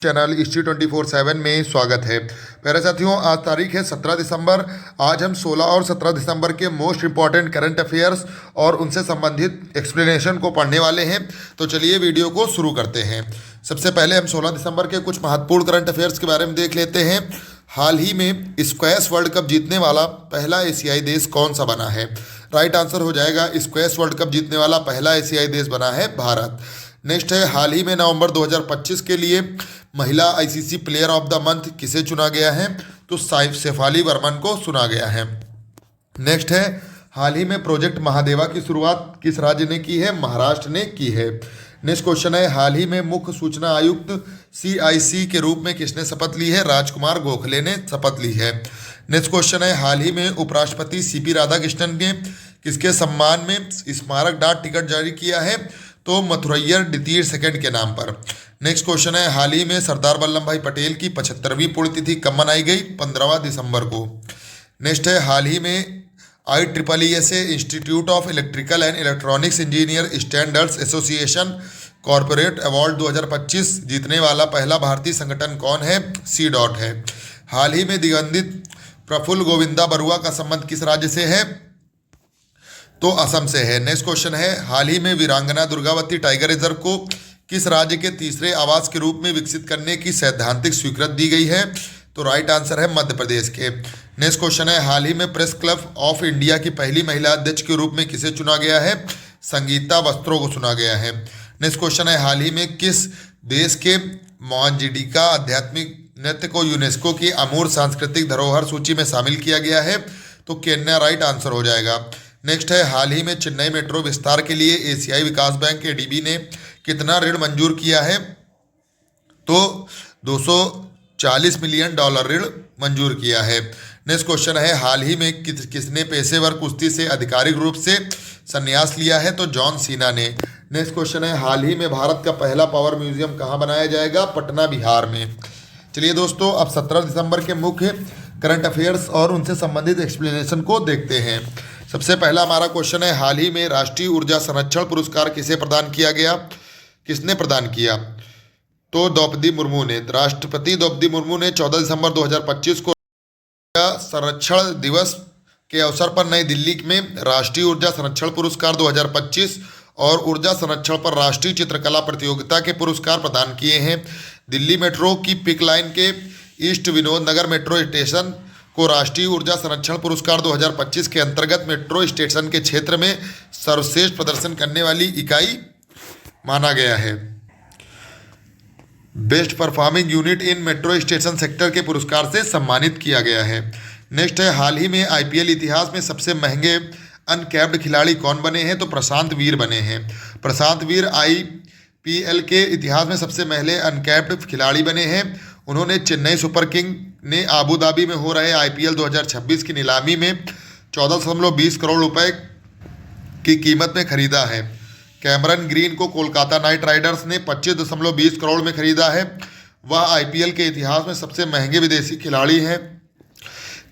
Channel history 24/7 में स्वागत है। प्यारे साथियों, आज तारीख है 17 दिसंबर। आज हम 16 और 17 दिसंबर के मोस्ट इंपॉर्टेंट करंट अफेयर्स और उनसे संबंधित एक्सप्लेनेशन को पढ़ने वाले हैं। तो चलिए वीडियो को शुरू करते हैं। सबसे पहले हम 16 दिसंबर के कुछ महत्वपूर्ण करंट अफेयर्स के बारे में देख लेते हैं। हाल ही में स्क्वैश वर्ल्ड कप जीतने वाला पहला एशियाई देश कौन सा बना है? राइट आंसर हो जाएगा, स्क्वैश वर्ल्ड कप जीतने वाला पहला एशियाई देश बना है भारत। नेक्स्ट है, हाल ही में नवंबर 2025 के लिए महिला ICC player of the month किसे चुना गया है? तो शेफाली वर्मन को चुना गया है। नेक्स्ट है, हाल ही में प्रोजेक्ट महादेवा की शुरुआत किस राज्य ने की है? महाराष्ट्र ने की है। नेक्स्ट क्वेश्चन है, हाल ही में मुख्य सूचना आयुक्त CIC के रूप में किसने शपथ ली है? राजकुमार गोखले ने शपथ ली है। नेक्स्ट क्वेश्चन है, हाल ही में उपराष्ट्रपति CP राधाकृष्णन ने किसके सम्मान में स्मारक डाक टिकट जारी किया है? तो मथुरैयर द्वितीय सेकंड के नाम पर। नेक्स्ट क्वेश्चन है, हाल ही में सरदार वल्लभ भाई पटेल की 75वीं पुण्यतिथि कब मनाई गई? 15 दिसंबर को। नेक्स्ट है, हाल ही में IEEE institute of electrical and electronics engineer standards association corporate award 2025 जीतने वाला पहला भारतीय संगठन कौन है? C. है। हाल ही में दिवंगित प्रफुल्ल गोविंदा बरुआ का संबंध किस राज्य से है? तो असम से है। नेक्स्ट क्वेश्चन है, हाल ही में वीरांगना दुर्गावती टाइगर रिजर्व को किस राज्य के तीसरे आवास के रूप में विकसित करने की सैद्धांतिक स्वीकृति दी गई है? तो राइट आंसर है मध्य प्रदेश के। नेक्स्ट क्वेश्चन है, हाल ही में प्रेस क्लब ऑफ इंडिया की पहली महिला अध्यक्ष के रूप में किसे चुना गया है? संगीता वस्त्रों को चुना गया है। नेक्स्ट क्वेश्चन है, हाल ही में किस देश के मोहनजोदड़ो आध्यात्मिक नृत्य को यूनेस्को की अमूर्त सांस्कृतिक धरोहर सूची में शामिल किया गया है? तो केन्या राइट आंसर हो जाएगा। नेक्स्ट है, हाल ही में चेन्नई मेट्रो विस्तार के लिए एशियाई विकास बैंक ADB ने कितना ऋण मंजूर किया है? तो $240 मिलियन ऋण मंजूर किया है। नेक्स्ट क्वेश्चन है, हाल ही में किसने पेशेवर कुश्ती से आधिकारिक रूप से संन्यास लिया है? तो जॉन सीना ने। नेक्स्ट क्वेश्चन है, हाल ही में भारत का पहला पावर म्यूजियम कहाँ बनाया जाएगा? पटना, बिहार में। चलिए दोस्तों, अब 17 दिसंबर के मुख्य करंट अफेयर्स और उनसे संबंधित एक्सप्लेनेशन को देखते हैं। सबसे पहला हमारा क्वेश्चन है, हाल ही में राष्ट्रीय ऊर्जा संरक्षण पुरस्कार किसे प्रदान किया गया? किसने प्रदान किया? तो द्रौपदी मुर्मू ने। राष्ट्रपति द्रौपदी मुर्मू ने 14 दिसंबर 2025 को संरक्षण दिवस के अवसर पर नई दिल्ली में राष्ट्रीय ऊर्जा संरक्षण पुरस्कार 2025 और ऊर्जा संरक्षण पर राष्ट्रीय चित्रकला प्रतियोगिता के पुरस्कार प्रदान किए हैं। दिल्ली मेट्रो की पिंक लाइन के ईस्ट विनोद नगर मेट्रो स्टेशन को राष्ट्रीय ऊर्जा संरक्षण पुरस्कार 2025 के अंतर्गत मेट्रो स्टेशन के क्षेत्र में सर्वश्रेष्ठ प्रदर्शन करने वाली इकाई माना गया है। Best performing unit in metro station sector के पुरस्कार से सम्मानित किया गया है। नेक्स्ट है, हाल ही में IPL इतिहास में सबसे महंगे अनकैप्ड खिलाड़ी कौन बने हैं? तो प्रशांत वीर बने हैं। प्रशांत वीर IPL के इतिहास में सबसे पहले अनकैप्ड खिलाड़ी बने हैं। उन्होंने चेन्नई सुपर किंग ने आबू धाबी में हो रहे IPL 2026 की नीलामी में 14.20 करोड़ रुपए की कीमत में खरीदा है। कैमरन ग्रीन को कोलकाता नाइट राइडर्स ने 25.20 करोड़ में खरीदा है। वह IPL के इतिहास में सबसे महंगे विदेशी खिलाड़ी हैं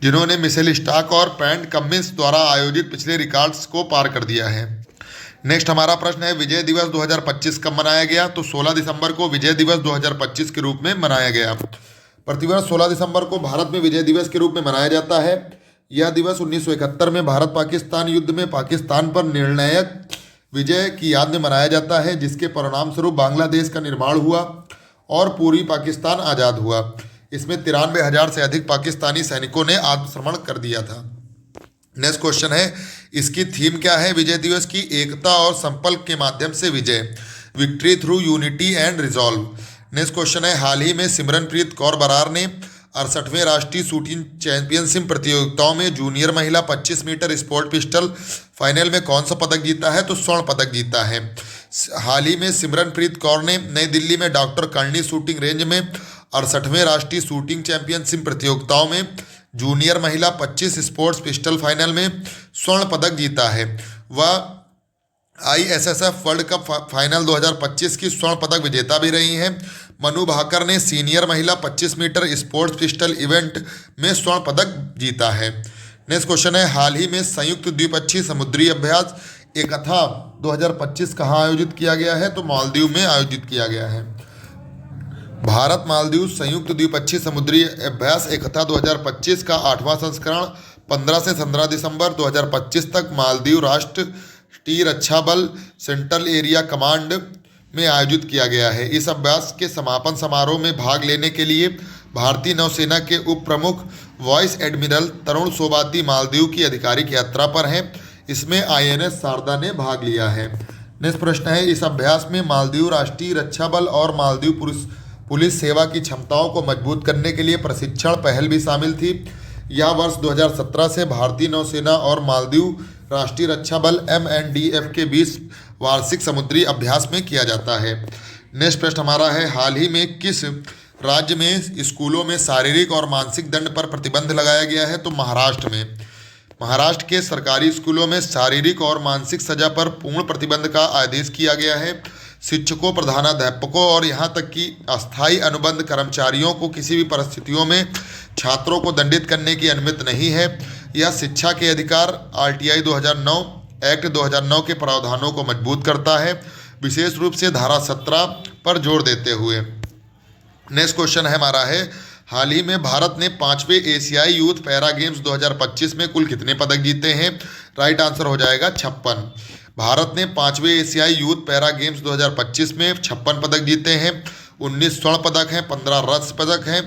जिन्होंने मिशेल स्टार्क और पैट कमिंस द्वारा आयोजित पिछले रिकॉर्ड्स को पार कर दिया है। नेक्स्ट हमारा प्रश्न है, विजय दिवस 2025 कब मनाया गया? तो 16 दिसंबर को विजय दिवस 2025 के रूप में मनाया गया। प्रतिवर्ष 16 दिसंबर को भारत में विजय दिवस के रूप में मनाया जाता है। यह दिवस 1971 में भारत पाकिस्तान युद्ध में पाकिस्तान पर निर्णायक विजय की याद में मनाया जाता है, जिसके परिणाम स्वरूप बांग्लादेश का निर्माण हुआ और पूरी पाकिस्तान आज़ाद हुआ। इसमें 93,000 से अधिक पाकिस्तानी सैनिकों ने आत्मसमर्पण कर दिया था। नेक्स्ट क्वेश्चन है, इसकी थीम क्या है विजय दिवस की? एकता और संकल्प के माध्यम से विजय, victory through unity and resolve. Next question है, हाल ही में सिमरनप्रीत कौर बरार ने 68वें राष्ट्रीय शूटिंग चैंपियनशिप प्रतियोगिताओं में जूनियर महिला 25 मीटर स्पोर्ट पिस्टल फाइनल में कौन सा पदक जीता है? तो स्वर्ण पदक जीता है। हाल ही में सिमरनप्रीत कौर ने नई दिल्ली में डॉक्टर कर्णी शूटिंग रेंज में 68वें राष्ट्रीय शूटिंग चैंपियनशिप प्रतियोगिताओं में जूनियर महिला 25 स्पोर्ट्स पिस्टल फाइनल में स्वर्ण पदक जीता है। वह ISSF वर्ल्ड कप फाइनल 2025 की स्वर्ण पदक विजेता भी रही हैं। मनु भाकर ने सीनियर महिला 25 मीटर स्पोर्ट्स पिस्टल इवेंट में स्वर्ण पदक जीता है। नेक्स्ट क्वेश्चन है, हाल ही में संयुक्त द्विपक्षीय समुद्री अभ्यास एकथा 2025 कहाँ आयोजित किया गया है? तो मालदीव में आयोजित किया गया है। भारत मालदीव संयुक्त द्विपक्षीय समुद्री अभ्यास एकता 2025 का 8वां संस्करण 15 से 17 दिसंबर 2025 तक मालदीव राष्ट्र रक्षा बल सेंट्रल एरिया कमांड में आयोजित किया गया है। इस अभ्यास के समापन समारोह में भाग लेने के लिए भारतीय नौसेना के उप प्रमुख वाइस एडमिरल तरुण सोबाती मालदीव की आधिकारिक यात्रा पर हैं। इसमें INS शारदा ने भाग लिया है। नेक्स्ट प्रश्न है, इस अभ्यास में मालदीव राष्ट्रीय रक्षा बल और मालदीव पुलिस सेवा की क्षमताओं को मजबूत करने के लिए प्रशिक्षण पहल भी शामिल थी। यह वर्ष 2017 से भारतीय नौसेना और मालदीव राष्ट्रीय रक्षा बल MNDF के बीच वार्षिक समुद्री अभ्यास में किया जाता है। नेक्स्ट प्रश्न हमारा है, हाल ही में किस राज्य में स्कूलों में शारीरिक और मानसिक दंड पर प्रतिबंध लगाया गया है? तो महाराष्ट्र में। महाराष्ट्र के सरकारी स्कूलों में शारीरिक और मानसिक सजा पर पूर्ण प्रतिबंध का आदेश किया गया है। शिक्षकों, प्रधानाध्यापकों और यहां तक कि अस्थायी अनुबंध कर्मचारियों को किसी भी परिस्थितियों में छात्रों को दंडित करने की अनुमति नहीं है। यह शिक्षा के अधिकार RTI 2009 एक्ट 2009 के प्रावधानों को मजबूत करता है, विशेष रूप से धारा 17 पर जोर देते हुए। नेक्स्ट क्वेश्चन है हमारा है, हाल ही में भारत ने 5वें एशियाई यूथ पैरा गेम्स 2025 में कुल कितने पदक जीते हैं? राइट आंसर हो जाएगा 56। भारत ने 5वें एशियाई यूथ पैरा गेम्स 2025 में 56 पदक जीते हैं। 19 स्वर्ण पदक हैं, 15 रजत पदक हैं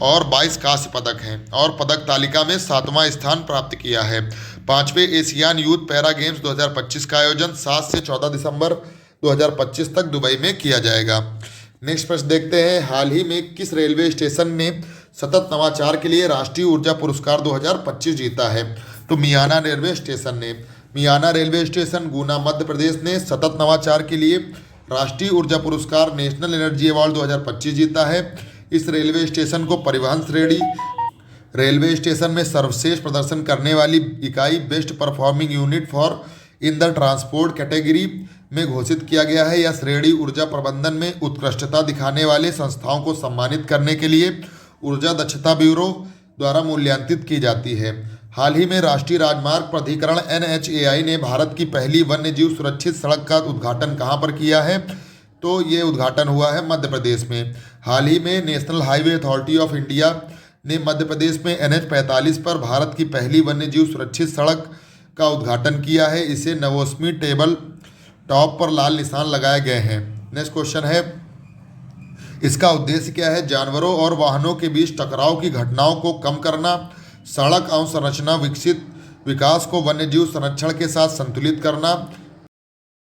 और 22 कांस्य पदक हैं और पदक तालिका में 7वां स्थान प्राप्त किया है। 5वें एशियान यूथ पैरा गेम्स 2025 का आयोजन 7 से 14 दिसंबर 2025 तक दुबई में किया जाएगा। नेक्स्ट प्रश्न देखते हैं, हाल ही में किस रेलवे स्टेशन ने सतत नवाचार के लिए राष्ट्रीय ऊर्जा पुरस्कार 2025 जीता है? तो मियाना रेलवे स्टेशन ने। मियाना रेलवे स्टेशन गुना मध्य प्रदेश ने सतत नवाचार के लिए राष्ट्रीय ऊर्जा पुरस्कार नेशनल एनर्जी अवार्ड 2025 जीता है। इस रेलवे स्टेशन को परिवहन श्रेणी रेलवे स्टेशन में सर्वश्रेष्ठ प्रदर्शन करने वाली इकाई best performing unit for in the transport category में घोषित किया गया है। यह श्रेणी ऊर्जा प्रबंधन में उत्कृष्टता दिखाने वाले संस्थाओं को सम्मानित करने के लिए ऊर्जा दक्षता ब्यूरो द्वारा मूल्यांकित की जाती है। हाल ही में राष्ट्रीय राजमार्ग प्राधिकरण NHAI ने भारत की पहली वन्यजीव सुरक्षित सड़क का उद्घाटन कहाँ पर किया है? तो ये उद्घाटन हुआ है मध्य प्रदेश में। हाल ही में national highway authority of India ने मध्य प्रदेश में NH 45 पर भारत की पहली वन्यजीव सुरक्षित सड़क का उद्घाटन किया है। इसे नवोस्मी टेबल टॉप पर लाल निशान लगाए गए हैं। नेक्स्ट क्वेश्चन है, इसका उद्देश्य क्या है? जानवरों और वाहनों के बीच टकराव की घटनाओं को कम करना, सड़क अवसंरचना विकसित विकास को वन्यजीव संरक्षण के साथ संतुलित करना,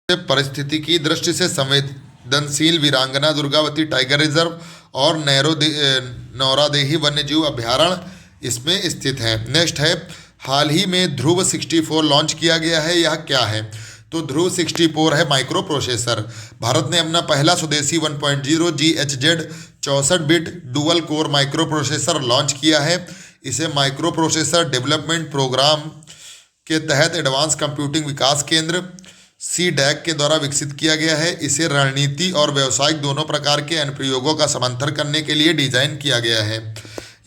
परिस्थिति की दृष्टि से संवेदनशील वीरांगना दुर्गावती टाइगर रिजर्व और नौरादेही वन्यजीव अभ्यारण्य इसमें स्थित है। नेक्स्ट है, हाल ही में ध्रुव 64 लॉन्च किया गया है, यह क्या है? तो ध्रुव 64 है माइक्रो प्रोसेसर। भारत ने अपना पहला स्वदेशी 1.0 GHz 64 bit dual core micro processor launch किया है। इसे माइक्रो प्रोसेसर डेवलपमेंट प्रोग्राम के तहत एडवांस कंप्यूटिंग विकास केंद्र CDAC के द्वारा विकसित किया गया है। इसे रणनीति और व्यावसायिक दोनों प्रकार के अनुप्रयोगों का समर्थन करने के लिए डिजाइन किया गया है।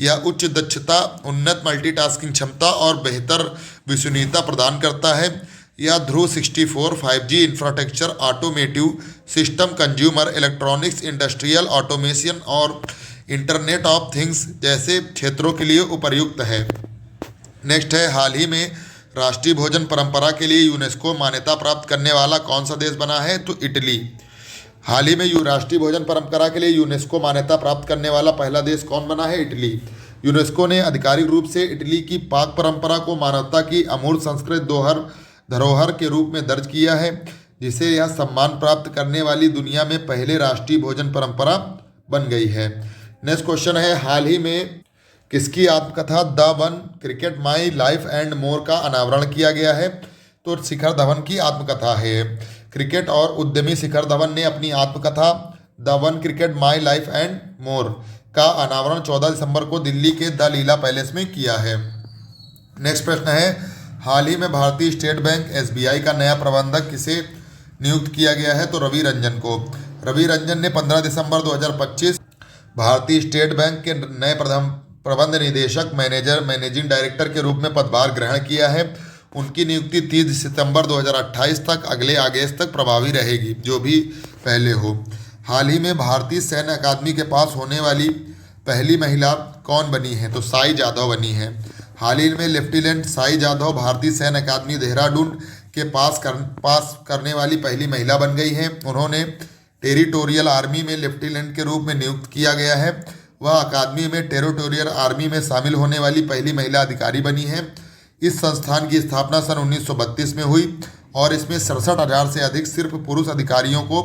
यह उच्च दक्षता, उन्नत मल्टीटास्किंग क्षमता और बेहतर विश्वसनीयता प्रदान करता है। यह ध्रुव 64 5G infrastructure, automotive system, consumer electronics, industrial automation और इंटरनेट ऑफ थिंग्स जैसे क्षेत्रों के लिए उपयुक्त है। नेक्स्ट है, हाल ही में राष्ट्रीय भोजन परंपरा के लिए यूनेस्को मान्यता प्राप्त करने वाला कौन सा देश बना है? तो इटली। हाल ही में राष्ट्रीय भोजन परंपरा के लिए यूनेस्को मान्यता प्राप्त करने वाला पहला देश कौन बना है? इटली। यूनेस्को ने आधिकारिक रूप से इटली की पाक परंपरा को मानवता की अमूर्त संस्कृत धरोहर के रूप में दर्ज किया है, जिसे यह सम्मान प्राप्त करने वाली दुनिया में पहले राष्ट्रीय भोजन परंपरा बन गई है। नेक्स्ट क्वेश्चन है, हाल ही में किसकी आत्मकथा the one cricket my life and more का अनावरण किया गया है? तो शिखर धवन की आत्मकथा है। क्रिकेट और उद्यमी शिखर धवन ने अपनी आत्मकथा the one cricket my life and more का अनावरण 14 दिसंबर को दिल्ली के द लीला पैलेस में किया है। नेक्स्ट प्रश्न है, हाल ही में भारतीय स्टेट बैंक SBI का नया प्रबंधक किसे नियुक्त किया गया है? तो रवि रंजन को। रवि रंजन ने 15 दिसंबर 2025 भारतीय स्टेट बैंक के नए प्रबंध निदेशक मैनेजिंग डायरेक्टर के रूप में पदभार ग्रहण किया है। उनकी नियुक्ति 30 सितंबर 2028 तक अगले अगस्त तक प्रभावी रहेगी, जो भी पहले हो। हाल ही में भारतीय सैन्य अकादमी के पास होने वाली पहली महिला कौन बनी है? तो साई जाधव बनी है। हाल ही में लेफ्टिनेंट साई जाधव भारतीय सैन्य अकादमी देहरादून के पास करने वाली पहली महिला बन गई हैं। उन्होंने टेरिटोरियल आर्मी में लेफ्टिनेंट के रूप में नियुक्त किया गया है। वह अकादमी में टेरिटोरियल आर्मी में शामिल होने वाली पहली महिला अधिकारी बनी है। इस संस्थान की स्थापना सन 1932 में हुई और इसमें 67,000 से अधिक सिर्फ पुरुष अधिकारियों को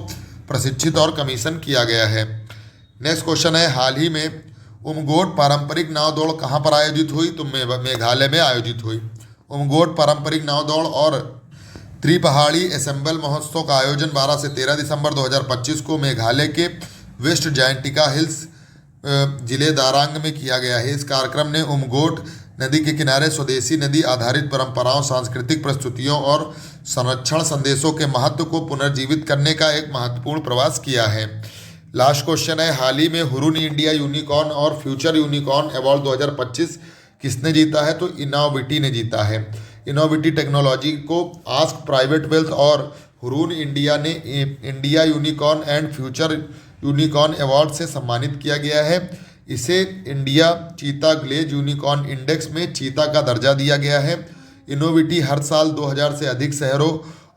प्रशिक्षित और कमीशन किया गया है। नेक्स्ट क्वेश्चन है, हाल ही में उमगोट पारंपरिक नाव दौड़ कहाँ पर आयोजित हुई? तो मेघालय में आयोजित हुई। उमगोट पारंपरिक नाव दौड़ और त्रिपहाड़ी एसेंबल महोत्सव का आयोजन 12 से 13 दिसंबर 2025 को मेघालय के वेस्ट जयंतिका हिल्स जिले दारांग में किया गया है। इस कार्यक्रम ने उमगोट नदी के किनारे स्वदेशी नदी आधारित परंपराओं, सांस्कृतिक प्रस्तुतियों और संरक्षण संदेशों के महत्व को पुनर्जीवित करने का एक महत्वपूर्ण प्रयास किया है। लास्ट क्वेश्चन है, हाल ही में हुरून इंडिया यूनिकॉर्न और फ्यूचर यूनिकॉर्न अवार्ड 2025 किसने जीता है? तो इनोविटी ने जीता है। इनोविटी टेक्नोलॉजी को आस्क प्राइवेट वेल्थ और हुरून इंडिया ने India unicorn and future unicorn award से सम्मानित किया गया है। इसे इंडिया चीता ग्लेज यूनिकॉर्न इंडेक्स में चीता का दर्जा दिया गया है। इनोविटी हर साल 2000 से अधिक शहरों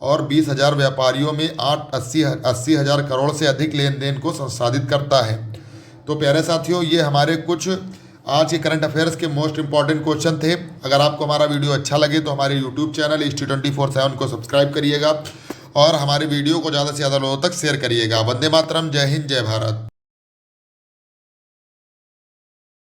और 20,000 व्यापारियों में 80 हज़ार करोड़ से अधिक लेन देन को संसाधित करता है। तो प्यारे साथियों, ये हमारे कुछ आज के करंट अफेयर्स के मोस्ट इंपॉर्टेंट क्वेश्चन थे। अगर आपको हमारा वीडियो अच्छा लगे तो हमारे यूट्यूब चैनल HT24/7 को सब्सक्राइब करिएगा और हमारे वीडियो को ज़्यादा से ज़्यादा लोगों तक शेयर करिएगा। वंदे मातरम, जय हिंद, जय भारत।